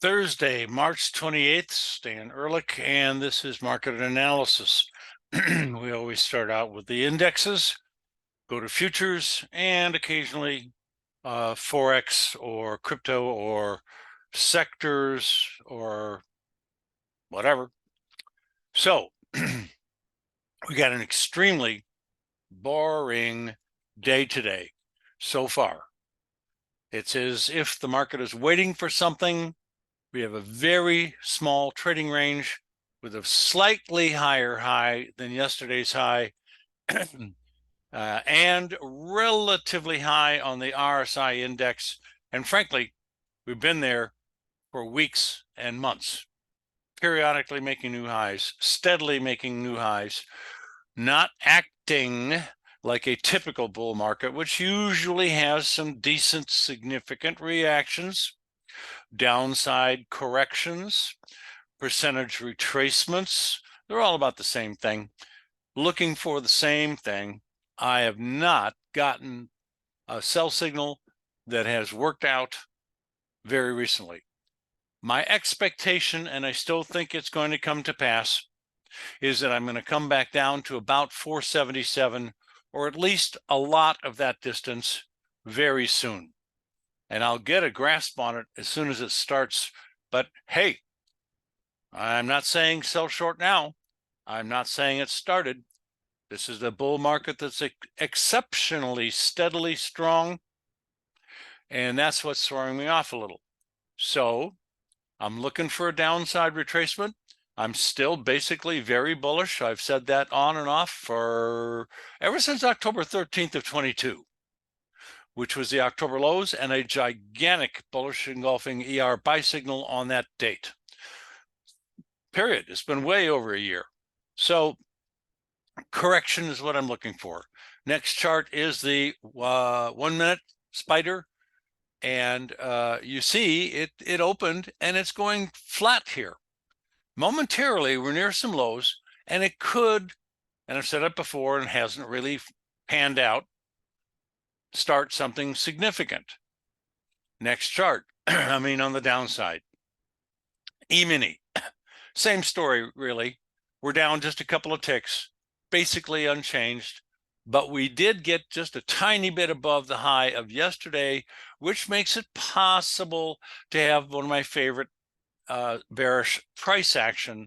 Thursday, March 28th, Stan Ehrlich, and this is market analysis. We always start out with the indexes, go to futures, and occasionally forex or crypto or sectors or whatever. So we got an extremely boring day today so far. It's as if the market is waiting for something. We have a very small trading range with a slightly higher high than yesterday's high and relatively high on the RSI index. And frankly, we've been there for weeks and months, periodically making new highs, steadily making new highs, not acting like a typical bull market, which usually has some decent, significant reactions, downside corrections, percentage retracements. They're all about the same thing, looking for the same thing. I have not gotten a sell signal that has worked out very recently. My expectation, and I still think it's going to come to pass, is that I'm going to come back down to about 477, or at least a lot of that distance very soon. And I'll get a grasp on it as soon as it starts. But hey, I'm not saying sell short now. I'm not saying it started. This is a bull market that's exceptionally steadily strong, and that's what's throwing me off a little. So I'm looking for a downside retracement. I'm still basically very bullish. I've said that on and off for ever since October 13th of 22, which was the October lows and a gigantic bullish engulfing ER buy signal on that date. Period. It's been way over a year. So correction is what I'm looking for. Next chart is the 1 minute spider. And you see it opened and it's going flat here. Momentarily, we're near some lows, and it could, and I've said it before and hasn't really panned out, start something significant. Next chart, I mean on the downside. E-mini, same story really. We're down just a couple of ticks, basically unchanged, but we did get just a tiny bit above the high of yesterday, which makes it possible to have one of my favorite bearish price action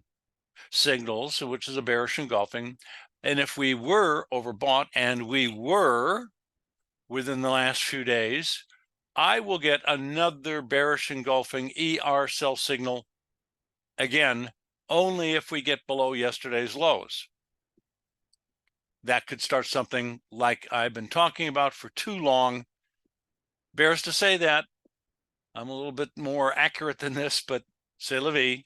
signals, which is a bearish engulfing. And if we were overbought, and we were within the last few days, I will get another bearish engulfing ER sell signal, again, only if we get below yesterday's lows. That could start something like I've been talking about for too long. Bears to say that. I'm a little bit more accurate than this, but c'est la vie.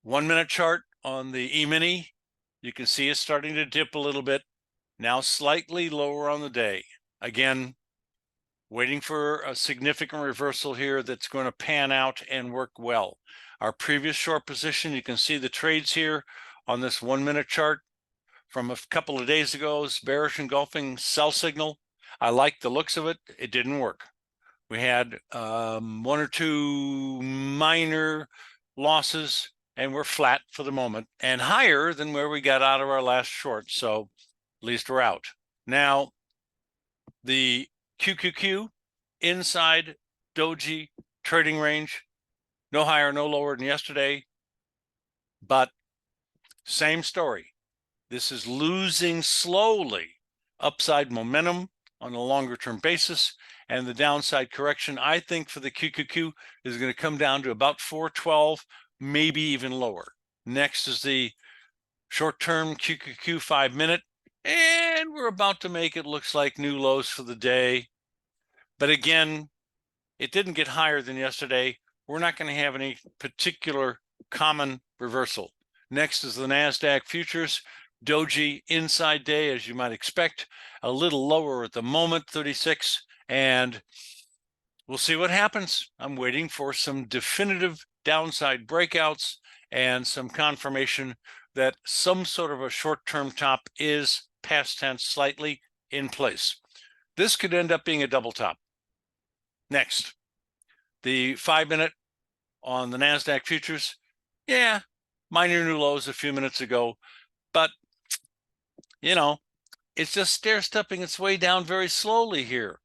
1 minute chart on the E-mini, you can see it's starting to dip a little bit, now slightly lower on the day. Again, waiting for a significant reversal here that's going to pan out and work well. Our previous short position, you can see the trades here on this 1 minute chart from a couple of days ago's bearish engulfing sell signal. I like the looks of it. It didn't work. We had one or two minor losses, and we're flat for the moment and higher than where we got out of our last short. So at least we're out. Now, the QQQ inside doji trading range, no higher, no lower than yesterday, but same story. This is losing slowly upside momentum on a longer term basis, and the downside correction, I think, for the QQQ is going to come down to about 412, maybe even lower. Next is the short-term QQQ 5 minute, and we're about to make it looks like new lows for the day. But again, it didn't get higher than yesterday. We're not going to have any particular common reversal. Next is the NASDAQ futures. Doji inside day, as you might expect, a little lower at the moment, 36, and we'll see what happens. I'm waiting for some definitive downside breakouts and some confirmation that some sort of a short-term top is, past tense slightly, in place. This could end up being a double top. Next, the 5 minute on the NASDAQ futures, yeah, minor new lows a few minutes ago, but you know, it's just stair-stepping its way down very slowly here.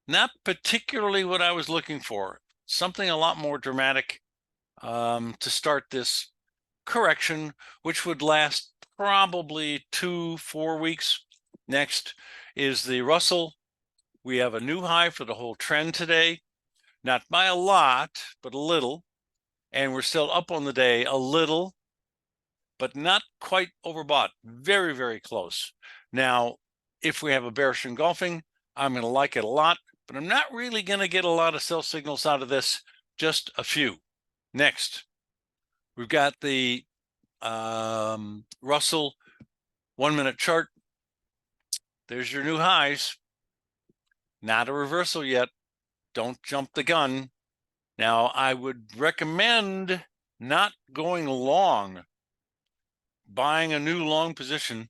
Not particularly what I was looking for. Something a lot more dramatic to start this correction, which would last probably 2-4 weeks. Next is the Russell. We have a new high for the whole trend today, not by a lot, but a little. And we're still up on the day a little, but not quite overbought. Very, very close. Now, if we have a bearish engulfing, I'm going to like it a lot, but I'm not really going to get a lot of sell signals out of this, just a few. Next, we've got the Russell 1-minute chart. There's your new highs. Not a reversal yet. Don't jump the gun. Now, I would recommend not going long, buying a new long position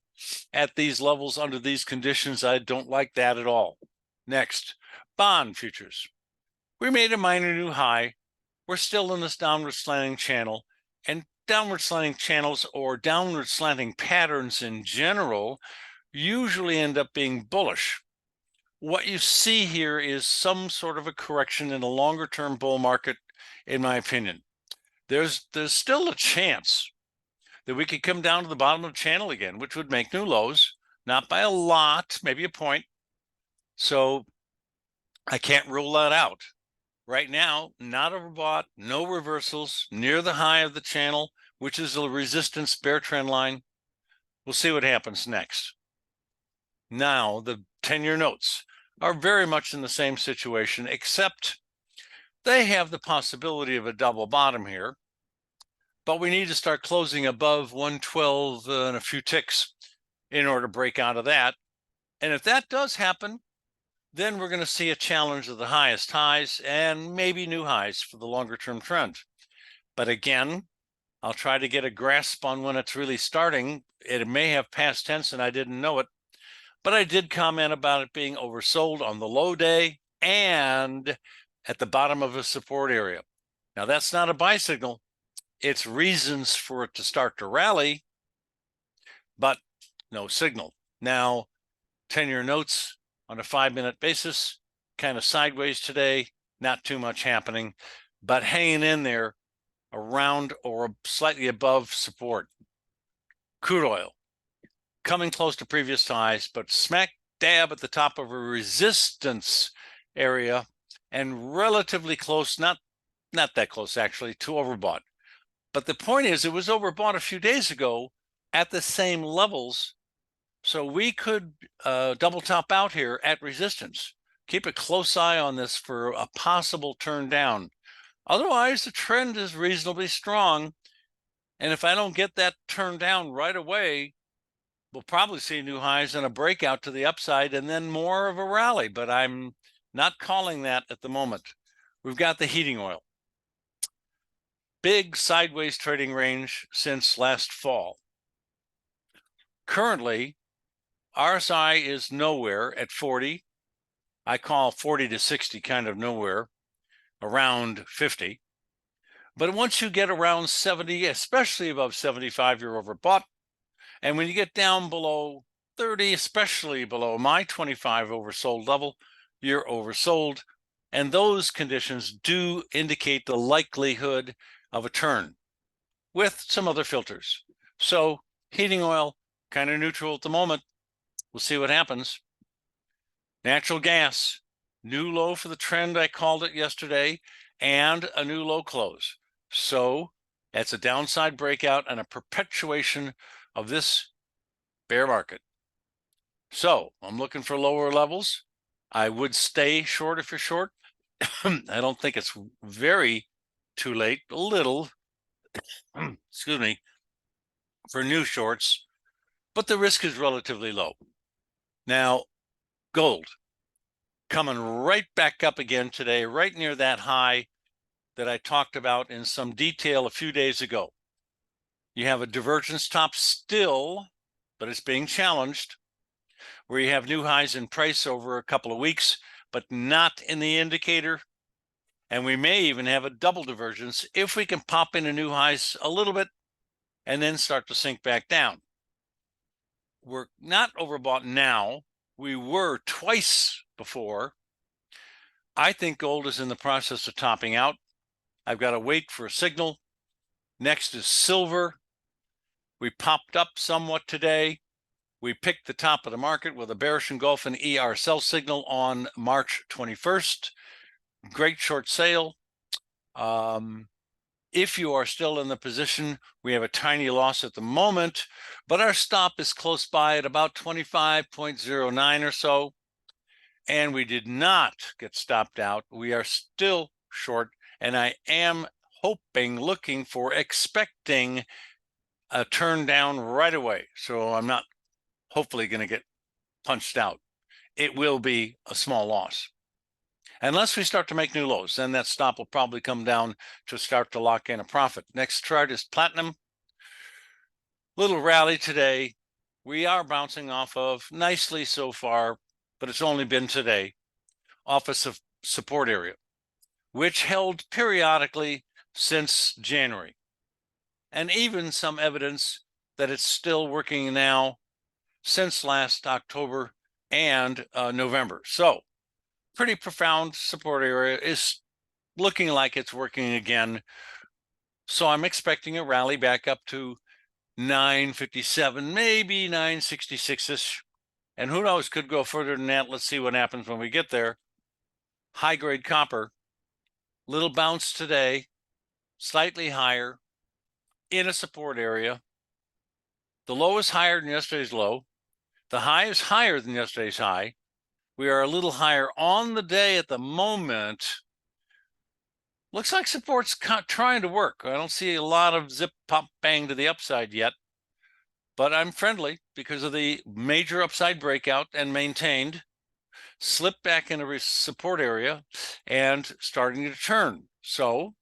at these levels under these conditions. I don't like that at all. Next, bond futures. We made a minor new high. We're still in this downward slanting channel, and downward slanting channels or downward slanting patterns in general usually end up being bullish. What you see here is some sort of a correction in a longer-term bull market, in my opinion. There's still a chance that we could come down to the bottom of the channel again, which would make new lows, not by a lot, maybe a point. So I can't rule that out. Right now, not overbought, no reversals, near the high of the channel, which is a resistance bear trend line. We'll see what happens next. Now, the 10-year notes are very much in the same situation, except they have the possibility of a double bottom here. But we need to start closing above 112 and a few ticks in order to break out of that. And if that does happen, then we're going to see a challenge of the highest highs and maybe new highs for the longer term trend. But again, I'll try to get a grasp on when it's really starting. It may have past tense and I didn't know it, but I did comment about it being oversold on the low day and at the bottom of a support area. Now, that's not a buy signal. It's reasons for it to start to rally, but no signal. Now, 10-year notes on a 5-minute basis, kind of sideways today, not too much happening, but hanging in there around or slightly above support. Crude oil, coming close to previous highs, but smack dab at the top of a resistance area and relatively close, not that close actually, to overbought. But the point is, it was overbought a few days ago at the same levels. So we could double top out here at resistance. Keep a close eye on this for a possible turn down. Otherwise, the trend is reasonably strong. And if I don't get that turn down right away, we'll probably see new highs and a breakout to the upside and then more of a rally. But I'm not calling that at the moment. We've got the heating oil. Big sideways trading range since last fall. Currently, RSI is nowhere at 40. I call 40 to 60 kind of nowhere, around 50. But once you get around 70, especially above 75, you're overbought. And when you get down below 30, especially below my 25 oversold level, you're oversold. And those conditions do indicate the likelihood of a turn with some other filters. So heating oil, kind of neutral at the moment. We'll see what happens. Natural gas, new low for the trend. I called it yesterday, and a new low close. So that's a downside breakout and a perpetuation of this bear market. So I'm looking for lower levels. I would stay short if you're short. I don't think it's very too late, a little, excuse me, for new shorts, but the risk is relatively low. Now, gold coming right back up again today, right near that high that I talked about in some detail a few days ago. You have a divergence top still, but it's being challenged, where you have new highs in price over a couple of weeks, but not in the indicator. And we may even have a double divergence if we can pop into new highs a little bit and then start to sink back down. We're not overbought now. We were twice before. I think gold is in the process of topping out. I've got to wait for a signal. Next is silver. We popped up somewhat today. We picked the top of the market with a bearish engulf and ER sell signal on March 21st. Great short sale. If you are still in the position, we have a tiny loss at the moment, but our stop is close by at about 25.09 or so. And we did not get stopped out. We are still short, and I am hoping, looking for, expecting a turn down right away. So I'm not hopefully going to get punched out. It will be a small loss. Unless we start to make new lows, then that stop will probably come down to start to lock in a profit. Next chart is platinum. Little rally today. We are bouncing off of nicely so far, but it's only been today, off of support area, which held periodically since January. And even some evidence that it's still working now since last October and November. So pretty profound support area is looking like it's working again. So I'm expecting a rally back up to 957, maybe 966-ish. And who knows, could go further than that. Let's see what happens when we get there. High grade copper, little bounce today, slightly higher in a support area. The low is higher than yesterday's low. The high is higher than yesterday's high. We are a little higher on the day at the moment. Looks like support's trying to work. I don't see a lot of zip, pop, bang to the upside yet, but I'm friendly because of the major upside breakout and maintained, slipped back into a support area and starting to turn. So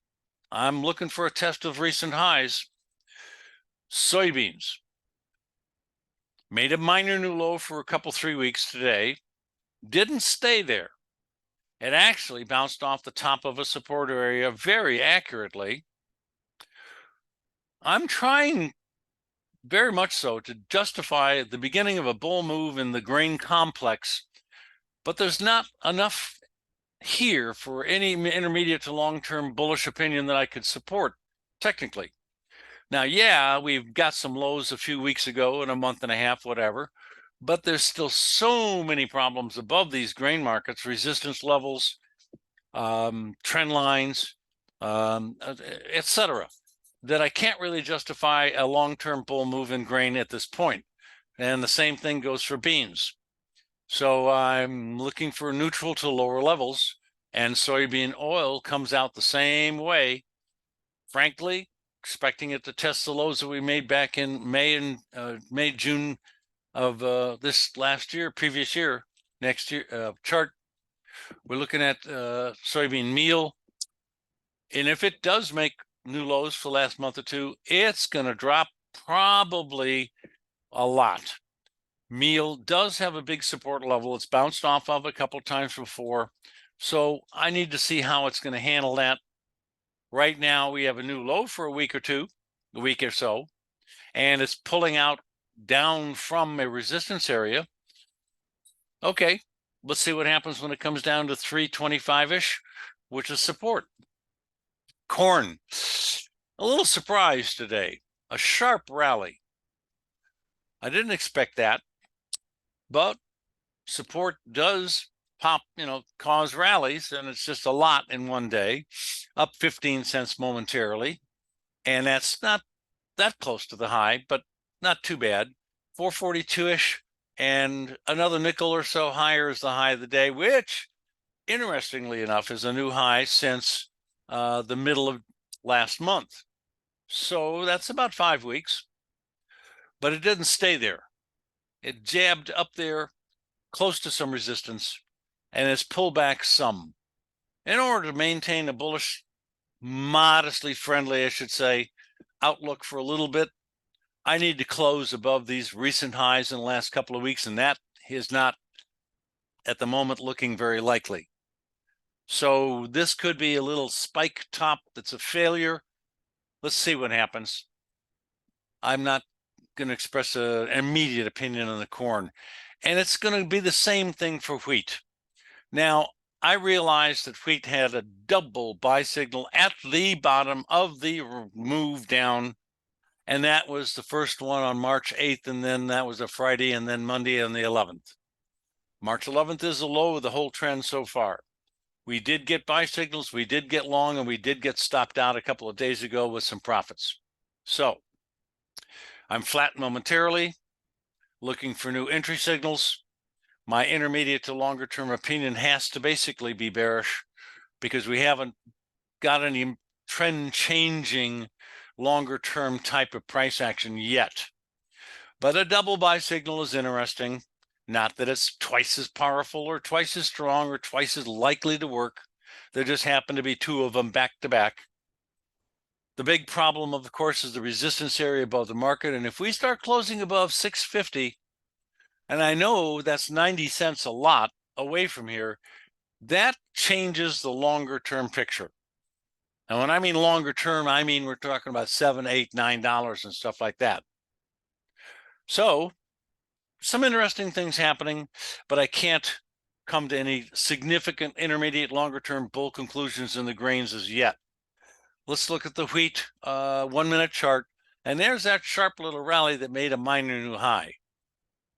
I'm looking for a test of recent highs. Soybeans made a minor new low for a couple, 3 weeks today. Didn't stay there. It actually bounced off the top of a support area very accurately. I'm trying very much so to justify the beginning of a bull move in the grain complex, but there's not enough here for any intermediate to long-term bullish opinion that I could support technically. Now, yeah, we've got some lows a few weeks ago and a month and a half, whatever, but there's still so many problems above these grain markets, resistance levels, trend lines, etc., that I can't really justify a long-term bull move in grain at this point. And the same thing goes for beans. So I'm looking for neutral to lower levels, and soybean oil comes out the same way. Frankly, expecting it to test the lows that we made back in May, June of this last year, previous year. Next year chart, we're looking at soybean meal. And if it does make new lows for the last month or two, it's going to drop probably a lot. Meal does have a big support level. It's bounced off of a couple of times before. So I need to see how it's going to handle that. Right now, we have a new low for a week or so, and it's pulling out down from a resistance area. Okay, let's see what happens when it comes down to 325-ish, which is support. Corn, a little surprised today, a sharp rally. I didn't expect that, but support does pop, cause rallies, and it's just a lot in one day, up 15 cents momentarily. And that's not that close to the high, but not too bad. 442-ish, and another nickel or so higher is the high of the day, which, interestingly enough, is a new high since the middle of last month. So that's about 5 weeks, but it didn't stay there. It jabbed up there close to some resistance, and it's pulled back some. In order to maintain a bullish, modestly friendly, I should say, outlook for a little bit, I need to close above these recent highs in the last couple of weeks, and that is not, at the moment, looking very likely. So this could be a little spike top that's a failure. Let's see what happens. I'm not going to express an immediate opinion on the corn. And it's going to be the same thing for wheat. Now, I realized that wheat had a double buy signal at the bottom of the move down. And that was the first one on March 8th. And then that was a Friday, and then Monday on the 11th. March 11th is the low of the whole trend so far. We did get buy signals, we did get long, and we did get stopped out a couple of days ago with some profits. So I'm flat momentarily, looking for new entry signals. My intermediate to longer term opinion has to basically be bearish because we haven't got any trend changing longer term type of price action yet. But a double buy signal is interesting. Not that it's twice as powerful or twice as strong or twice as likely to work. There just happen to be two of them back to back. The big problem, of course, is the resistance area above the market. And if we start closing above 650, and I know that's 90 cents a lot away from here, that changes the longer term picture. And when I mean longer term, I mean we're talking about $7, $8, $9 and stuff like that. So some interesting things happening, but I can't come to any significant intermediate longer term bull conclusions in the grains as yet. Let's look at the wheat 1 minute chart. And there's that sharp little rally that made a minor new high.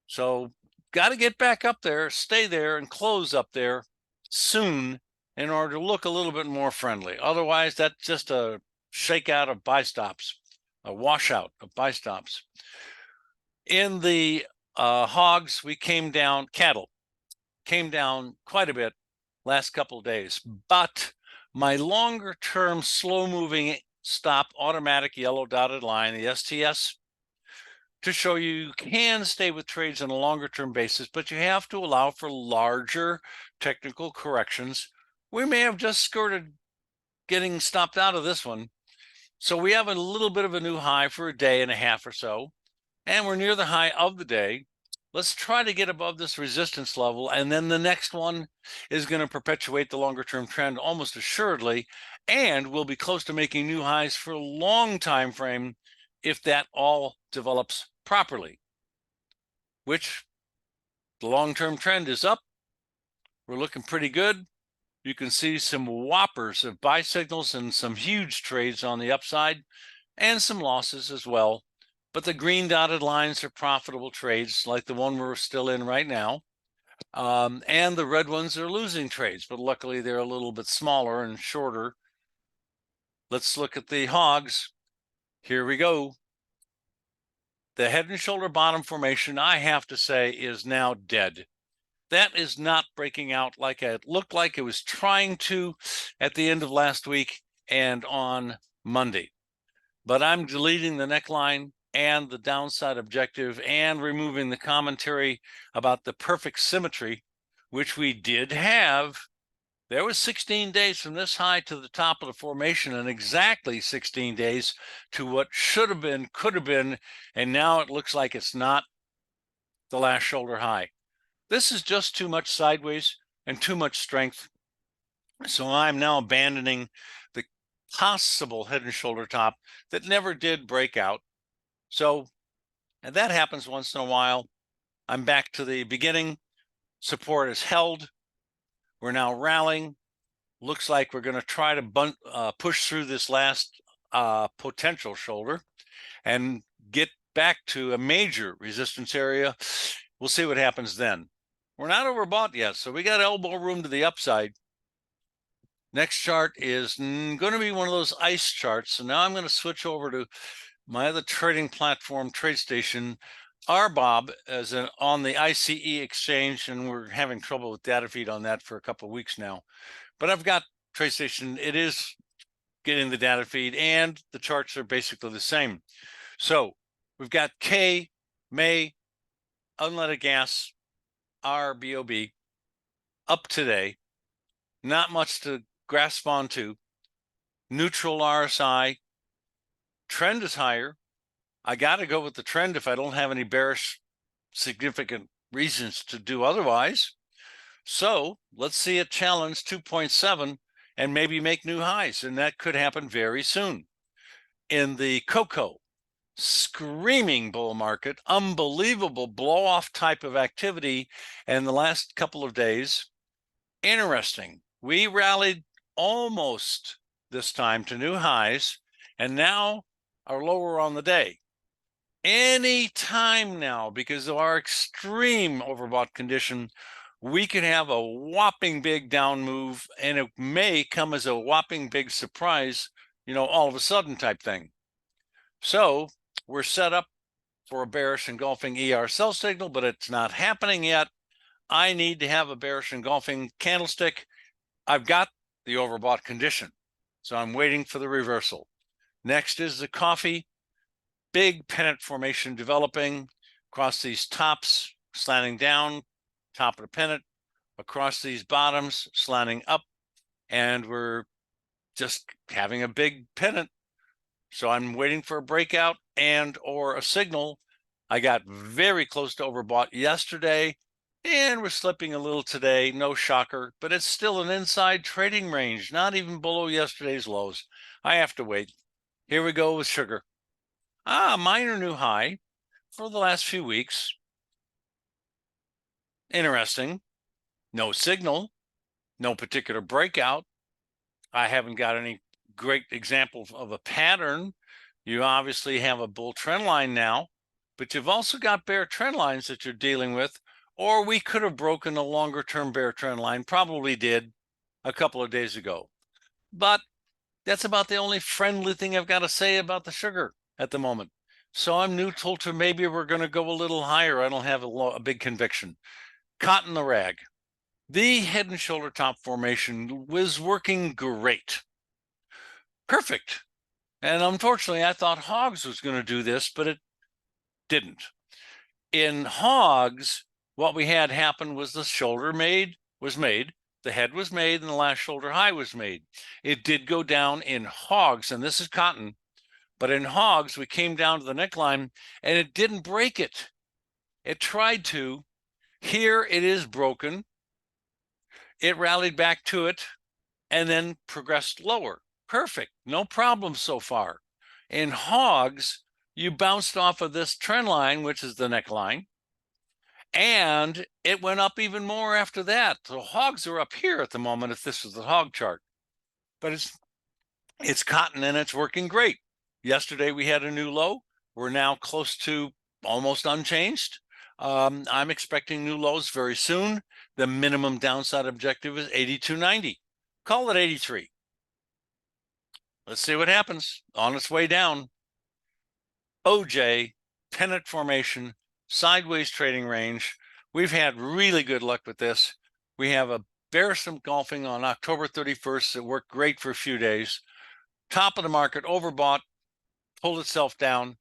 So got to get back up there, stay there, and close up there soon in order to look a little bit more friendly. Otherwise, that's just a shakeout of buy stops, a washout of buy stops. In the hogs, we came down, cattle came down quite a bit last couple of days, but my longer term slow moving stop automatic yellow dotted line, the STS, to show you can stay with trades on a longer term basis, but you have to allow for larger technical corrections. We may have just skirted getting stopped out of this one. So we have a little bit of a new high for a day and a half or so, and we're near the high of the day. Let's try to get above this resistance level, and then the next one is going to perpetuate the longer term trend almost assuredly, and we'll be close to making new highs for a long time frame if that all develops properly, which the long-term trend is up. We're looking pretty good. You can see some whoppers of buy signals and some huge trades on the upside and some losses as well. But the green dotted lines are profitable trades like the one we're still in right now. And the red ones are losing trades, but luckily they're a little bit smaller and shorter. Let's look at the hogs. Here we go. The head and shoulder bottom formation, I have to say, is now dead. That is not breaking out like it looked like it was trying to at the end of last week and on Monday. But I'm deleting the neckline and the downside objective and removing the commentary about the perfect symmetry, which we did have. There was 16 days from this high to the top of the formation and exactly 16 days to what should have been, could have been, and now it looks like it's not the last shoulder high. This is just too much sideways and too much strength. So I'm now abandoning the possible head and shoulder top that never did break out. So, and that happens once in a while. I'm back to the beginning. Support is held. We're now rallying. Looks like we're going to try to push through this last potential shoulder and get back to a major resistance area. We'll see what happens then. We're not overbought yet, so we got elbow room to the upside. Next chart is going to be one of those ice charts. So now I'm going to switch over to my other trading platform, TradeStation. RBOB is on the ICE exchange, and we're having trouble with data feed on that for a couple of weeks now. But I've got TradeStation. It is getting the data feed, and the charts are basically the same. So we've got K, May, unleaded gas, RBOB up today. Not much to grasp onto. Neutral RSI. Trend is higher. I got to go with the trend if I don't have any bearish significant reasons to do otherwise. So let's see it challenge 2.7 and maybe make new highs. And that could happen very soon. In the cocoa, screaming bull market, unbelievable blow off type of activity in the last couple of days. Interesting. We rallied almost this time to new highs and now are lower on the day. Any time now, because of our extreme overbought condition, we could have a whopping big down move, and it may come as a whopping big surprise, all of a sudden type thing. So we're set up for a bearish engulfing ER sell signal, but it's not happening yet. I need to have a bearish engulfing candlestick. I've got the overbought condition, so I'm waiting for the reversal. Next is the coffee. Big pennant formation developing across these tops, slanting down, top of the pennant, across these bottoms, slanting up, and we're just having a big pennant. So I'm waiting for a breakout and or a signal. I got very close to overbought yesterday, and we're slipping a little today. No shocker, but it's still an inside trading range, not even below yesterday's lows. I have to wait. Here we go with sugar. Minor new high for the last few weeks. Interesting. No signal, no particular breakout. I haven't got any great example of a pattern. You obviously have a bull trend line now, but you've also got bear trend lines that you're dealing with, or we could have broken a longer term bear trend line, probably did a couple of days ago. But that's about the only friendly thing I've got to say about the sugar at the moment. So I'm neutral to maybe we're going to go a little higher. I don't have a big conviction. Cotton the rag. The head and shoulder top formation was working great. Perfect. And unfortunately, I thought hogs was going to do this, but it didn't. In hogs, what we had happen was the shoulder was made, the head was made, and the last shoulder high was made. It did go down in hogs, and this is cotton, but in hogs, we came down to the neckline, and it didn't break it. It tried to. Here it is broken. It rallied back to it and then progressed lower. Perfect. No problem so far. In hogs, you bounced off of this trend line, which is the neckline, and it went up even more after that. So hogs are up here at the moment if this is the hog chart. But it's cotton and it's working great. Yesterday we had a new low. We're now close to almost unchanged. I'm expecting new lows very soon. The minimum downside objective is 82.90. Call it 83. Let's see what happens on its way down. OJ, pennant formation, sideways trading range. We've had really good luck with this. We have a bearish engulfing on October 31st that worked great for a few days. Top of the market, overbought, pulled itself down.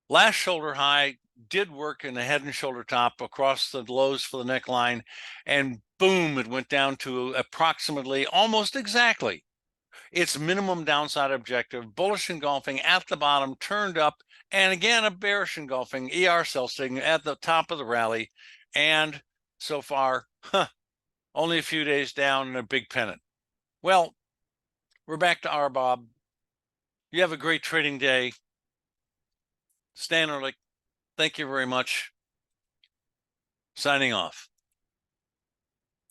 Last shoulder high did work in the head and shoulder top across the lows for the neckline, and boom, it went down to approximately, almost exactly, its minimum downside objective. Bullish engulfing at the bottom, turned up, and again a bearish engulfing ER sell signal at the top of the rally. And so far, only a few days down and a big pennant. Well, we're back to RBOB. You have a great trading day. Stan Ehrlich, thank you very much. Signing off.